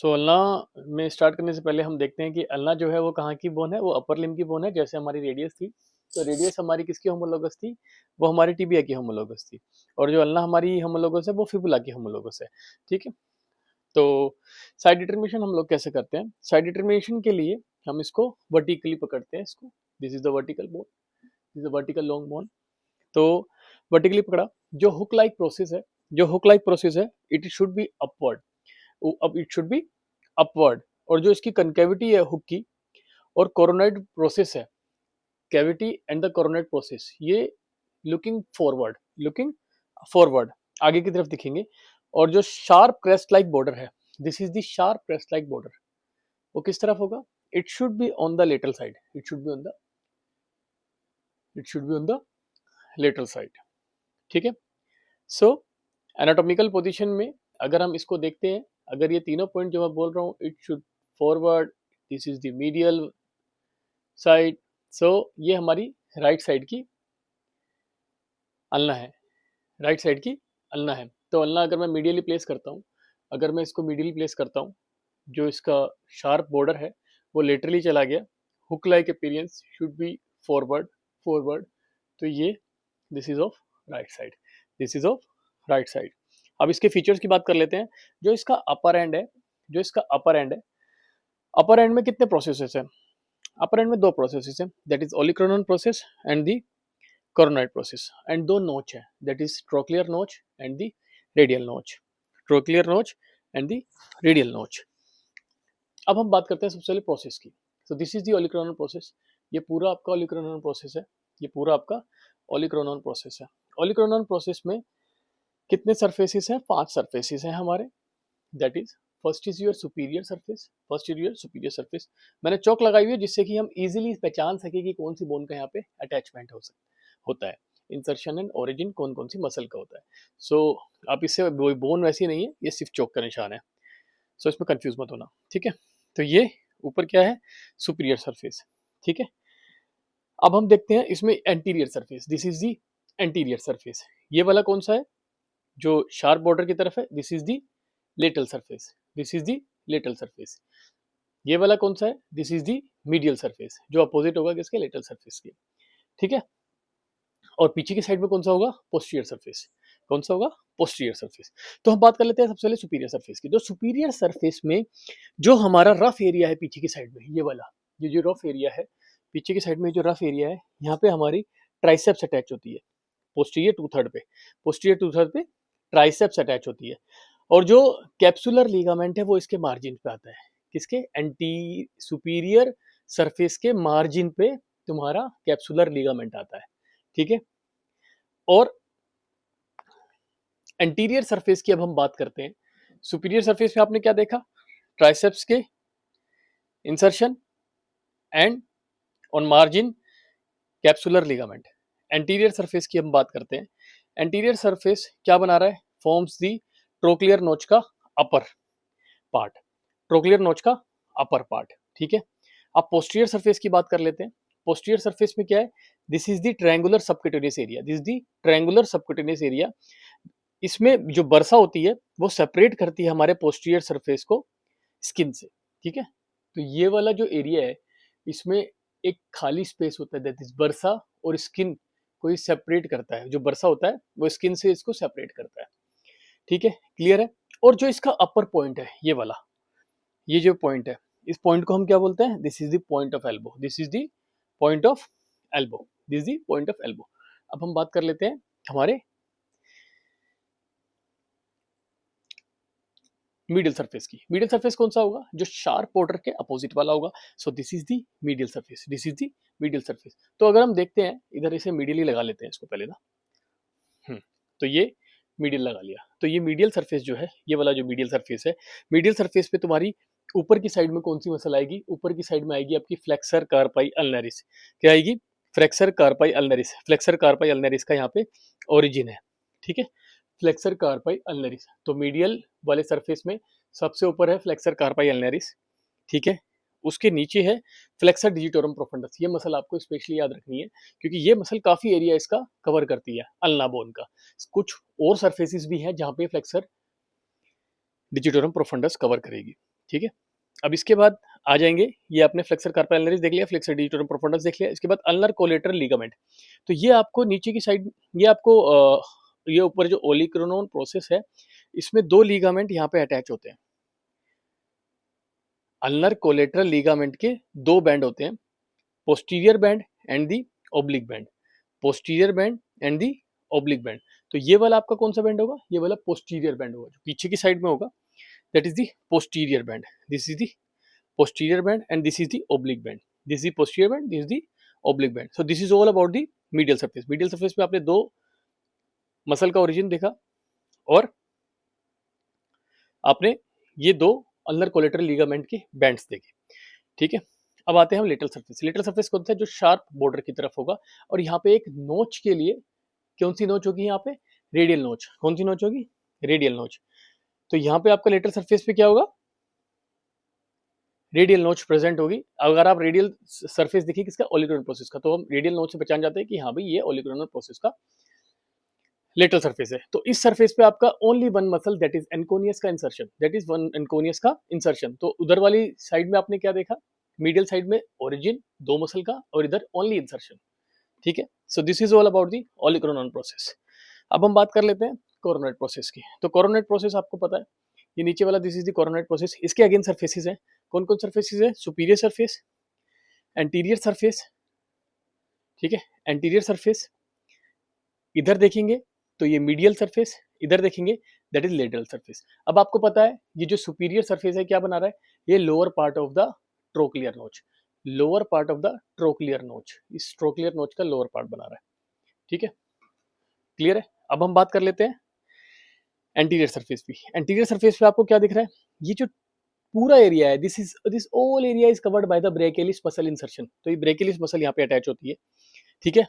सो ulna में start करने से पहले हम देखते हैं कि अल्ना जो है वो कहाँ की बोन है। वो अपर लिम्ब की बोन है, जैसे हमारी रेडियस थी। तो रेडियस हमारी किसकी होमोलोगस थी? वो हमारी टिबिया की होमोलोगस थी। और जो अल्ना हमारी होमोलोगस है वो फिबुला की होमोलोगस है। ठीक है। तो साइड डिटर्मिनेशन हम लोग कैसे करते हैं? साइड डिटर्मिनेशन के लिए हम इसको वर्टिकली पकड़ते हैं। इसको this is the vertical bone, this is the vertical long bone. तो वर्टिकली पकड़ा, जो हुक लाइक प्रोसेस है, जो हुक लाइक प्रोसेस है, इट शुड बी अपवर्ड। अब इट शुड बी अपवर्ड। और जो इसकी कनकेविटी है हुक की, और कोरोनॉइड प्रोसेस है, cavity and the coronoid process, ये लुकिंग फॉरवर्ड, लुकिंग फॉरवर्ड, आगे की तरफ दिखेंगे। और जो शार्प क्रेस्ट लाइक बॉर्डर है, this is the sharp crest like border, वो किस तरफ होगा? It should be on the lateral side, it should be on the, it should be on the lateral side. ठीक है। सो एनाटॉमिकल पोजीशन में अगर हम इसको देखते हैं, अगर ये तीनों पॉइंट जो मैं बोल रहा हूँ, it should forward, this is the medial side. So ये हमारी राइट साइड की अल्ना है, राइट साइड की अल्ना है। तो अल्ना अगर मैं मीडियली प्लेस करता हूँ, अगर मैं इसको मीडियली प्लेस करता हूँ, जो इसका शार्प बॉर्डर है वो लेटरली चला गया, hook like appearance should be forward, forward. तो ये this is of right side, this is of right side. अब इसके फीचर्स की बात कर लेते हैं। जो इसका अपर एंड है, जो इसका अपर एंड है, अपर एंड में कितने प्रोसेसेस हैं? अपर एंड में दो प्रोसेसेस हैं, that is olecranon process and the coronoid process. And दो नोच है, that is trochlear notch and the radial notch, trochlear notch and the radial notch. अब हम बात करते हैं सबसे पहले प्रोसेस की। So this is the olecranon process. ये पूरा आपका ओलिक्रोनन प्रोसेस है, ये पूरा आपका ओलिक्रोनन प्रोसेस है। ओलिक्रोनन प्रोसेस में कितने सरफेसेस हैं? 5 सरफेसेस हैं हमारे। That is, first is your superior surface, first is your superior surface. मैंने चौक लगाई हुई है जिससे कि हम इजीली पहचान सके कि कौन सी बोन का यहाँ पे अटैचमेंट होता है। इंसर्शन एंड ओरिजिन कौन कौन सी मसल का होता है। सो आप इससे, बोन वैसी नहीं है, ये सिर्फ चौक का निशान है। सो इसमें कंफ्यूज मत होना। ठीक है। तो ये ऊपर क्या है? Superior surface. ठीक है। अब हम देखते हैं इसमें anterior surface, this is the anterior surface. ये वाला कौन सा है जो शार्प बॉर्डर की तरफ है? This is the lateral surface, this is the lateral surface. ये वाला कौन सा है? This is the medial surface, जो अपोजिट होगा किसके? लेटरल सरफेस के। ठीक है। और पीछे की साइड में कौन सा होगा? Posterior surface. कौन सा होगा? Posterior surface. तो हम बात कर लेते हैं सबसे पहले सुपीरियर सरफेस की। जो सुपीरियर सरफेस में जो हमारा रफ एरिया है पीछे की साइड में, ये वाला, ये जो रफ एरिया है पीछे की साइड में, जो रफ एरिया है, यहाँ पे हमारी ट्राइसेप्स अटैच होती है। पोस्टीरियर 2/3 पे, पोस्टीरियर 2/3 पे ट्राइसेप्स अटैच होती है। और जो कैप्सुलर लिगामेंट है वो इसके मार्जिन पे आता है। किसके? एंटी सुपीरियर सरफेस के मार्जिन पे तुम्हारा कैप्सुलर लिगामेंट आता है। ठीक है। और एंटीरियर सरफेस की अब हम बात करते हैं। सुपीरियर सरफेस में आपने क्या देखा? ट्राइसेप्स के insertion and on margin capsular ligament. Anterior surface की हम बात करते हैं। एंटीरियर सरफेस क्या बना रहा है? फॉर्म्स दी ट्रोक्लियर नोच का अपर पार्ट, ट्रोक्लियर नोच का अपर पार्ट। ठीक है। अब पोस्टीरियर सरफेस की बात कर लेते हैं। पोस्टीरियर सरफेस में क्या है? This is the triangular subcutaneous area, this is the triangular subcutaneous area. इसमें जो बर्सा होती है वो सेपरेट करती है हमारे पोस्टीरियर सरफेस को स्किन से। ठीक है। तो ये वाला जो एरिया है, इसमें एक खाली स्पेस होता है, दैट इज बर्सा और स्किन को सेपरेट करता है। जो बर्सा होता है वो स्किन से इसको सेपरेट करता है। ठीक है, क्लियर है। और जो इसका अपर पॉइंट है, ये वाला, ये जो पॉइंट है, इस पॉइंट को हम क्या बोलते हैं? This is the point of elbow, this is the point of elbow, this is the point of elbow. अब हम बात कर लेते हैं हमारे मीडियल सरफेस की। मीडियल सरफेस कौन सा होगा? जो शार्प बॉर्डर के अपोजिट वाला होगा। सो this is the medial surface, this is the medial surface. तो अगर हम देखते हैं इधर, इसे मीडियली लगा लेते हैं इसको पहले ना। तो ये मीडियल लगा लिया। तो ये मीडियल सरफेस जो है, ये वाला जो मीडियल सरफेस है, मीडियल सरफेस पे तुम्हारी ऊपर की साइड में कौन सी मसल आएगी? ऊपर की साइड में आएगी आपकी फ्लेक्सर कार्पाई अल्नरिस। क्या आएगी? Flexor carpi अल्नरिस। फ्लेक्सर कार्पाई अल्नरिस का यहाँ पे ओरिजिन है। ठीक है। Flexor carpi ulnaris. तो मीडियल वाले सरफेस में सबसे ऊपर है फ्लेक्सर कार्पाई अल्नरिस। ठीक है। उसके नीचे है फ्लेक्सर डिजिटोरम प्रोफंडस। ये मसल आपको स्पेशली याद रखनी है, क्योंकि ये मसल काफी एरिया इसका कवर करती है, अल्ना बोन का। कुछ और सरफेसेस भी हैं जहां पे फ्लेक्सर डिजिटोरम प्रोफंडस कवर करेगी। ठीक है। अब इसके बाद आ जाएंगे, ये आपने फ्लेक्सर कार्पल अल्नरिस देख लिया, फ्लेक्सर डिजिटोरम प्रोफंडस देख लिया, इसके बाद अल्नर कोलेटरल लिगामेंट। तो ये आपको नीचे की साइड, ये आपको ये ऊपर जो ओलिक्रोनोन प्रोसेस है, इसमें दो लिगामेंट यहाँ पे अटैच होते हैं। अल्नर कोलेटरल लिगामेंट के दो बैंड होते हैं, posterior band and the oblique band, posterior band and the oblique band. तो ये वाला आपका कौन सा बैंड होगा? ये वाला पोस्टीरियर बैंड होगा, जो पीछे की साइड में होगा, that is the posterior band. This is the posterior band and this is the oblique band. This is the posterior band, this is the oblique band. So this is all about the medial surface. Medial surface पे आपने दो muscle का origin देखा और आपने ये दो ulnar collateral ligament के बैंड्स देखे, ठीक है। अब आते हैं हम लेटरल सरफेस। लेटरल सरफेस कौन सा है? जो शार्प बॉर्डर की तरफ होगा और यहाँ पे एक नोच के लिए, कौन सी नोच होगी यहाँ पे? रेडियल नोच। कौन सी नोच होगी? रेडियल नोच। तो यहाँ पे आपका लेटरल सरफेस पे क्या होगा? रेडियल नोच प्रेजेंट होगी। अगर आप रेडियल सरफेस देखिए किसका? ओलिक्रोनल प्रोसेस का, तो हम रेडियल नोच से पहचान जाते हैं कि हाँ भाई ये ओलिक्रोनल प्रोसेस का लेटरल सरफेस है। तो इस सरफेस पे आपका only one muscle, that is anconeus का insertion, that is one anconeus का इंसर्शन। तो उधर वाली साइड में आपने क्या देखा? मीडियल साइड में ओरिजिन दो मसल का और इधर ओनली इंसर्शन, ठीक है। So this is all about the olecranon process. अब हम बात कर लेते हैं कोरोनेट प्रोसेस की। तो कोरोनेट प्रोसेस आपको पता है, ये नीचे वाला this is the coronet process. इसके अगेन सरफेसेस हैं। कौन कौन सरफेसेस है? सुपीरियर सरफेस, एंटीरियर सरफेस, ठीक है, एंटीरियर सरफेस। इधर देखेंगे तो ये मीडियल सरफेस, इधर देखेंगे दैट इज लेटरल सरफेस। अब आपको पता है ये जो सुपीरियर सरफेस है क्या बना रहा है? ये lower part of the trochlear notch, lower part of the trochlear notch, इस ट्रोक्लियर नोच का लोअर पार्ट बना रहा है, ठीक है, क्लियर है। अब हम बात कर लेते हैं एंटीरियर सरफेस भी। एंटीरियर सरफेस पे आपको क्या दिख रहा है? ये जो पूरा एरिया है, this all area is covered by the brachialis muscle insertion. तो ये ब्रेकियलिस मसल यहाँ पे अटैच होती है, ठीक है।